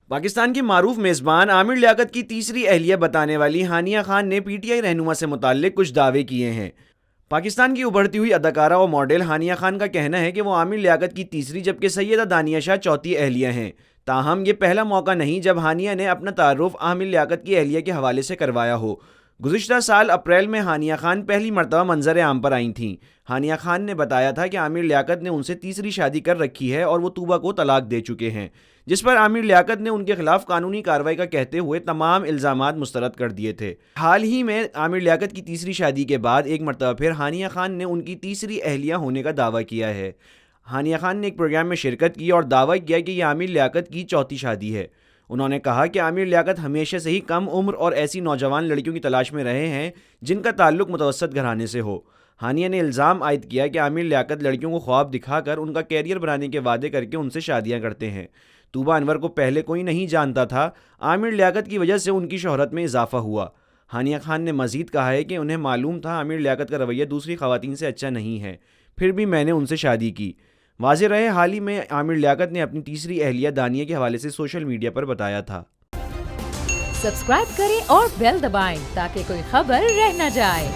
پاکستان کی معروف میزبان عامر لیاقت کی تیسری اہلیہ بتانے والی ہانیہ خان نے پی ٹی آئی رہنما سے متعلق کچھ دعوے کیے ہیں۔ پاکستان کی ابھرتی ہوئی اداکارہ و ماڈل ہانیہ خان کا کہنا ہے کہ وہ عامر لیاقت کی تیسری جبکہ سیدہ دانیہ شاہ چوتھی اہلیہ ہیں۔ تاہم یہ پہلا موقع نہیں جب ہانیہ نے اپنا تعارف عامر لیاقت کی اہلیہ کے حوالے سے کروایا ہو۔ گزشتہ سال اپریل میں ہانیہ خان پہلی مرتبہ منظر عام پر آئی تھیں۔ ہانیہ خان نے بتایا تھا کہ عامر لیاقت نے ان سے تیسری شادی کر رکھی ہے اور وہ طوبہ کو طلاق دے چکے ہیں، جس پر عامر لیاقت نے ان کے خلاف قانونی کارروائی کا کہتے ہوئے تمام الزامات مسترد کر دیے تھے۔ حال ہی میں عامر لیاقت کی تیسری شادی کے بعد ایک مرتبہ پھر ہانیہ خان نے ان کی تیسری اہلیہ ہونے کا دعویٰ کیا ہے۔ ہانیہ خان نے ایک پروگرام میں شرکت کی اور دعویٰ کیا کہ یہ عامر لیاقت کی چوتھی شادی ہے۔ انہوں نے کہا کہ عامر لیاقت ہمیشہ سے ہی کم عمر اور ایسی نوجوان لڑکیوں کی تلاش میں رہے ہیں جن کا تعلق متوسط گھرانے سے ہو۔ ہانیہ نے الزام عائد کیا کہ عامر لیاقت لڑکیوں کو خواب دکھا کر ان کا کیریئر بنانے کے وعدے کر کے ان سے شادیاں کرتے ہیں۔ طوبہ انور کو پہلے کوئی نہیں جانتا تھا، عامر لیاقت کی وجہ سے ان کی شہرت میں اضافہ ہوا۔ ہانیہ خان نے مزید کہا ہے کہ انہیں معلوم تھا عامر لیاقت کا رویہ دوسری خواتین سے اچھا نہیں ہے، پھر بھی میں نے ان سے شادی کی۔ واضح رہے حال ہی میں عامر لیاقت نے اپنی تیسری اہلیہ دانیہ کے حوالے سے سوشل میڈیا پر بتایا تھا۔ سبسکرائب کریں اور بیل دبائیں تاکہ کوئی خبر رہ نہ جائے۔